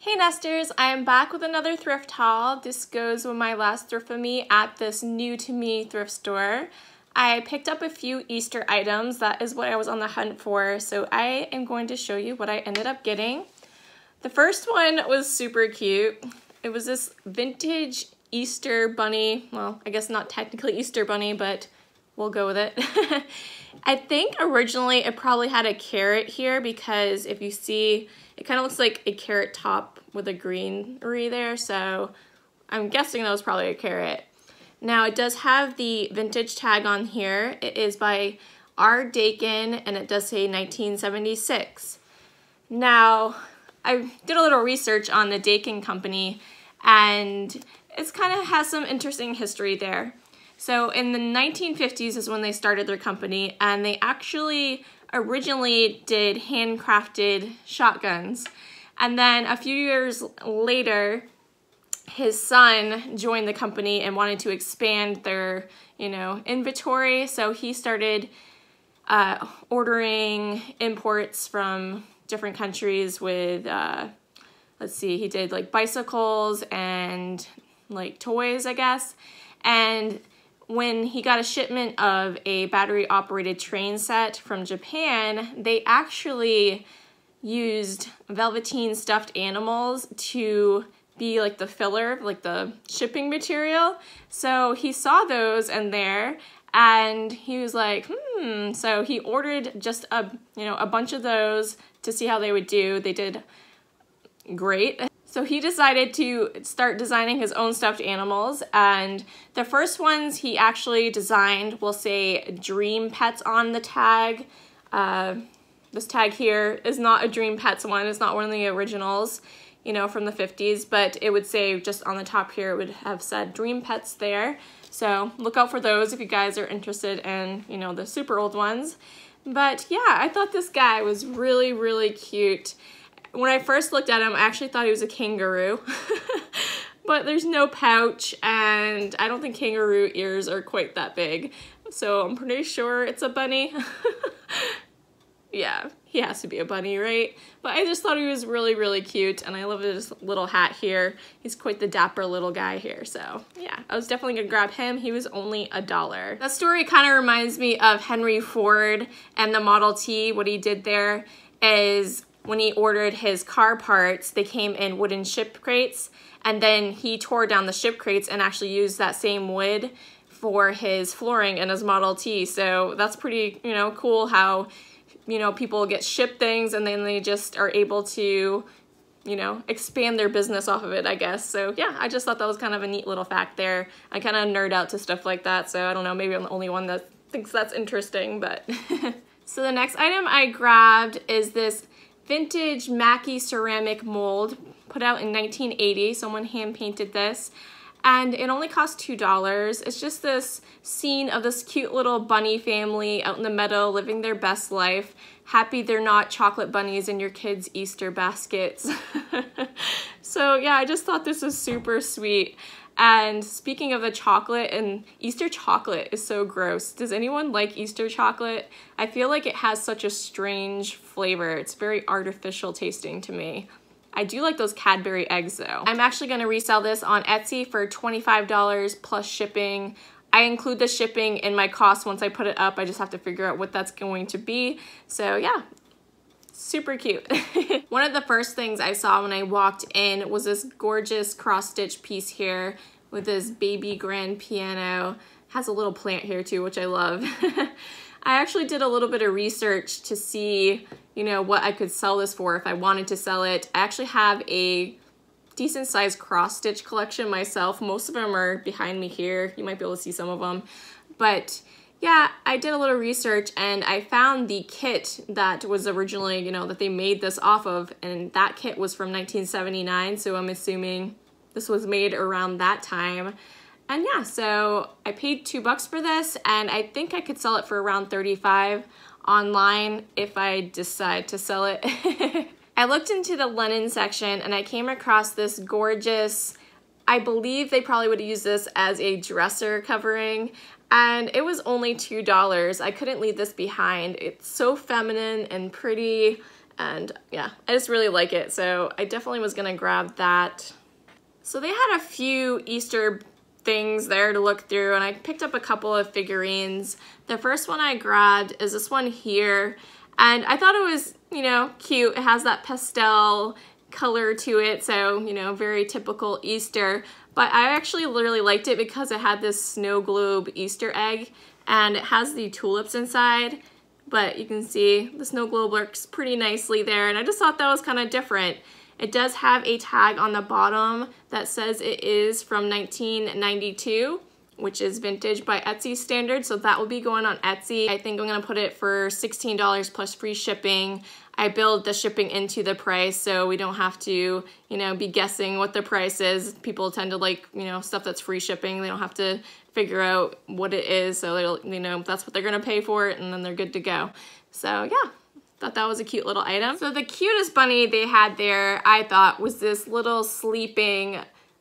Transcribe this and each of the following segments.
Hey Nesters, I am back with another thrift haul. This goes with my last thrift with me at this new to me thrift store. I picked up a few Easter items. That is what I was on the hunt for. So I am going to show you what I ended up getting. The first one was super cute. It was this vintage Easter bunny. Well, I guess not technically Easter bunny, but we'll go with it. I think originally it probably had a carrot here because if you see, it kind of looks like a carrot top with a greenery there, so I'm guessing that was probably a carrot. Now it does have the vintage tag on here. It is by R. Decor and it does say 1976. Now I did a little research on the Decor company and it's kind of has some interesting history there. So in the 1950s is when they started their company, and they actually originally did handcrafted shotguns. And then a few years later, his son joined the company and wanted to expand their, inventory. So he started ordering imports from different countries with, let's see, he did like bicycles and like toys, I guess. And when he got a shipment of a battery-operated train set from Japan, they actually used velveteen stuffed animals to be like the filler, like the shipping material. So he saw those in there and he was like, So he ordered just a bunch of those to see how they would do. They did great. So he decided to start designing his own stuffed animals, and the first ones he actually designed will say Dream Pets on the tag. This tag here is not a Dream Pets one, it's not one of the originals, from the 50s, but it would say just on the top here, it would have said Dream Pets there. So look out for those if you guys are interested in, the super old ones. But yeah, I thought this guy was really, really cute. When I first looked at him, I actually thought he was a kangaroo, but there's no pouch, and I don't think kangaroo ears are quite that big, so I'm pretty sure it's a bunny. Yeah, he has to be a bunny, right? But I just thought he was really, really cute, and I love his little hat here. He's quite the dapper little guy here, so yeah, I was definitely gonna grab him. He was only $1. That story kind of reminds me of Henry Ford and the Model T. What he did there is, when he ordered his car parts, they came in wooden ship crates, and then he tore down the ship crates and actually used that same wood for his flooring in his Model T. So that's pretty, cool how, people get shipped things and then they just are able to, expand their business off of it, I guess. So yeah, I just thought that was kind of a neat little fact there. I kind of nerd out to stuff like that, so I don't know, maybe I'm the only one that thinks that's interesting, but. So the next item I grabbed is this vintage Mackie ceramic mold put out in 1980. Someone hand painted this and it only cost $2. It's just this scene of this cute little bunny family out in the meadow living their best life. Happy they're not chocolate bunnies in your kids' Easter baskets. So yeah, I just thought this was super sweet. And speaking of the chocolate, and Easter chocolate is so gross. Does anyone like Easter chocolate? I feel like it has such a strange flavor. It's very artificial tasting to me. I do like those Cadbury eggs though. I'm actually gonna resell this on Etsy for $25 plus shipping. I include the shipping in my cost once I put it up. I just have to figure out what that's going to be. So yeah. Super cute. One of the first things I saw when I walked in was this gorgeous cross-stitch piece here with this baby grand piano. Has a little plant here too, which I love. I actually did a little bit of research to see, what I could sell this for if I wanted to sell it. I actually have a decent sized cross-stitch collection myself. Most of them are behind me here. You might be able to see some of them. But yeah, I did a little research and I found the kit that was originally, that they made this off of, and that kit was from 1979, so I'm assuming this was made around that time. And yeah, so I paid $2 for this, and I think I could sell it for around $35 online if I decide to sell it. I looked into the linen section and I came across this gorgeous, I believe they probably would use this as a dresser covering, and it was only $2. I couldn't leave this behind. It's so feminine and pretty, And yeah, I just really like it. So I definitely was gonna grab that. So they had a few Easter things there to look through, and I picked up a couple of figurines. The first one I grabbed is this one here, and I thought it was, you know, cute. It has that pastel color to it, so, you know, very typical Easter. But I actually really liked it because it had this snow globe Easter egg, and it has the tulips inside. But you can see the snow globe works pretty nicely there, and I just thought that was kind of different. It does have a tag on the bottom that says it is from 1992, which is vintage by Etsy standards, so that will be going on Etsy. I think I'm gonna put it for $16 plus free shipping. I build the shipping into the price, so we don't have to, you know, be guessing what the price is. People tend to like, you know, stuff that's free shipping. They don't have to figure out what it is, so they'll, you know, that's what they're gonna pay for it, and then they're good to go. So yeah. Thought that was a cute little item. So the cutest bunny they had there, I thought, was this little sleeping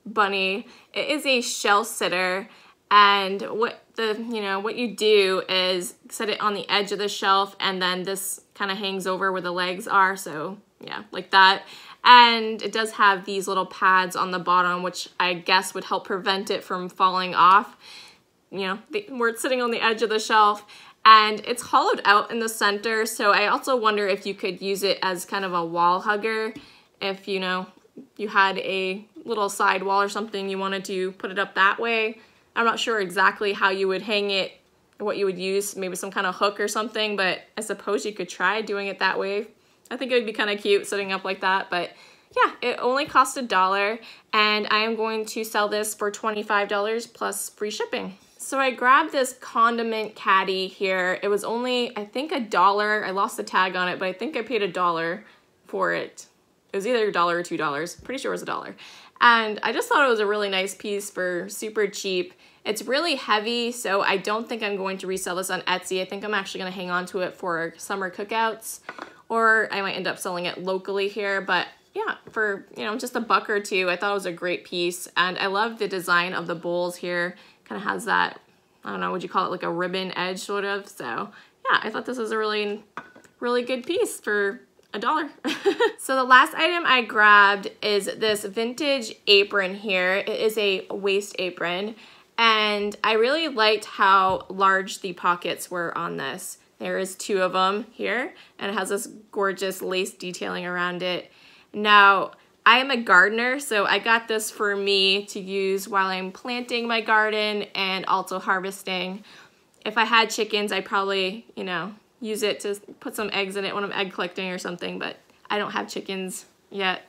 bunny. It is a shelf sitter, and what you do is set it on the edge of the shelf, and then this kind of hangs over where the legs are. So yeah, like that. And it does have these little pads on the bottom, which I guess would help prevent it from falling off. You know, where it's sitting on the edge of the shelf. And it's hollowed out in the center, so I also wonder if you could use it as kind of a wall hugger. If, you know, you had a little side wall or something, you wanted to put it up that way. I'm not sure exactly how you would hang it, what you would use, maybe some kind of hook or something, but I suppose you could try doing it that way. I think it would be kind of cute sitting up like that, but yeah, it only cost $1, and I am going to sell this for $25 plus free shipping. So I grabbed this condiment caddy here. It was only, I think, $1. I lost the tag on it, but I think I paid $1 for it. It was either $1 or $2. Pretty sure it was $1. And I just thought it was a really nice piece for super cheap. It's really heavy, so I don't think I'm going to resell this on Etsy. I think I'm actually going to hang on to it for summer cookouts, or I might end up selling it locally here. But yeah, for, you know, just $1 or $2, I thought it was a great piece. And I love the design of the bowls here. Kind of has that, I don't know, would you call it like a ribbon edge sort of? So yeah, I thought this was a really, really good piece for $1. So the last item I grabbed is this vintage apron here. It is a waist apron, and I really liked how large the pockets were on this. There is 2 of them here, and it has this gorgeous lace detailing around it. Now, I am a gardener, so I got this for me to use while I'm planting my garden and also harvesting. If I had chickens, I'd probably, you know, use it to put some eggs in it when I'm egg collecting or something, but I don't have chickens yet.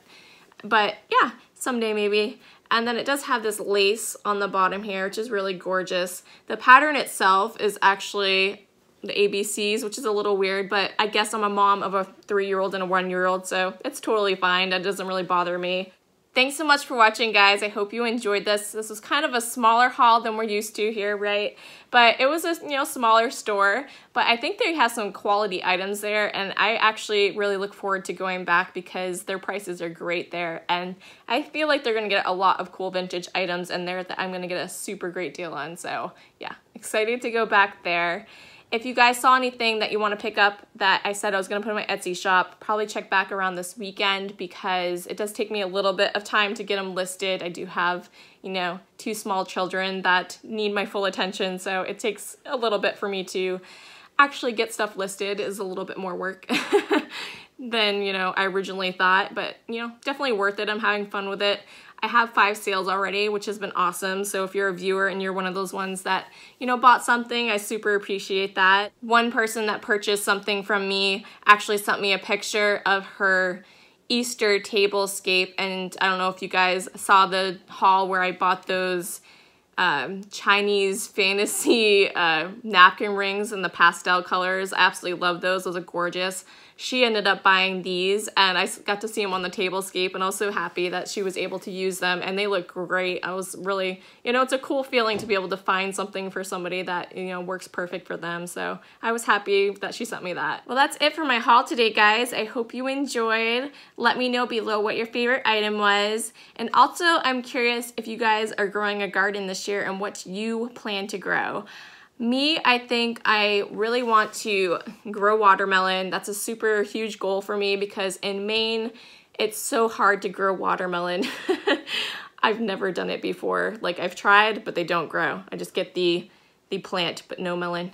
But yeah, someday maybe. And then it does have this lace on the bottom here, which is really gorgeous. The pattern itself is actually the ABCs, which is a little weird, but I guess I'm a mom of a 3-year-old and a 1-year-old, so it's totally fine. That doesn't really bother me. Thanks so much for watching, guys. I hope you enjoyed this. This was kind of a smaller haul than we're used to here, right? But it was a, you know, smaller store, but I think they have some quality items there, and I actually really look forward to going back because their prices are great there, and I feel like they're gonna get a lot of cool vintage items in there that I'm gonna get a super great deal on. So yeah, excited to go back there. If you guys saw anything that you want to pick up that I said I was going to put in my Etsy shop, probably check back around this weekend because it does take me a little bit of time to get them listed. I do have, you know, 2 small children that need my full attention, so it takes a little bit for me to actually get stuff listed. Is a little bit more work than, you know, I originally thought, but, you know, definitely worth it. I'm having fun with it. I have 5 sales already, which has been awesome. So if you're a viewer and you're one of those ones that, you know, bought something, I super appreciate that. One person that purchased something from me actually sent me a picture of her Easter tablescape, and I don't know if you guys saw the haul where I bought those Chinese fantasy napkin rings in the pastel colors. I absolutely love those. Those are gorgeous. She ended up buying these, and I got to see them on the tablescape, and I was so happy that she was able to use them, and they look great. I was really, you know, it's a cool feeling to be able to find something for somebody that, you know, works perfect for them, so I was happy that she sent me that. Well, that's it for my haul today, guys. I hope you enjoyed. Let me know below what your favorite item was, and also I'm curious if you guys are growing a garden this year and what you plan to grow. Me, I think I really want to grow watermelon. That's a super huge goal for me because in Maine, it's so hard to grow watermelon. I've never done it before. Like I've tried, but they don't grow. I just get the plant, but no melon.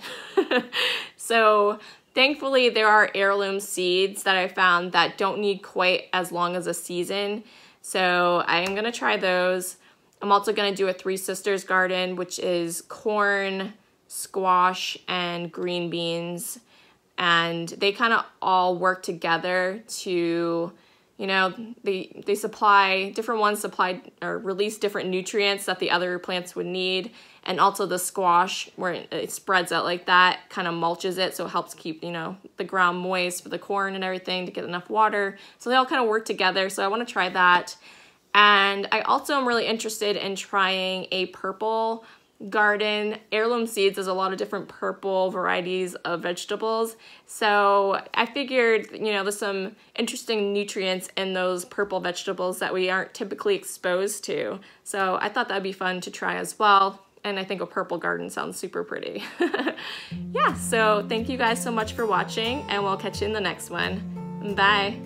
So thankfully there are heirloom seeds that I found that don't need quite as long as a season. So I am gonna try those. I'm also gonna do a Three Sisters garden, which is corn, squash, and green beans. And they kind of all work together to, you know, they supply, different ones supply or release different nutrients that the other plants would need. And also the squash, where it spreads out like that, kind of mulches it, so it helps keep, you know, the ground moist for the corn and everything to get enough water. So they all kind of work together, so I want to try that. And I also am really interested in trying a purple garden. Heirloom seeds is a lot of different purple varieties of vegetables. So I figured, you know, there's some interesting nutrients in those purple vegetables that we aren't typically exposed to. So I thought that'd be fun to try as well. And I think a purple garden sounds super pretty. Yeah, so thank you guys so much for watching, and we'll catch you in the next one. Bye.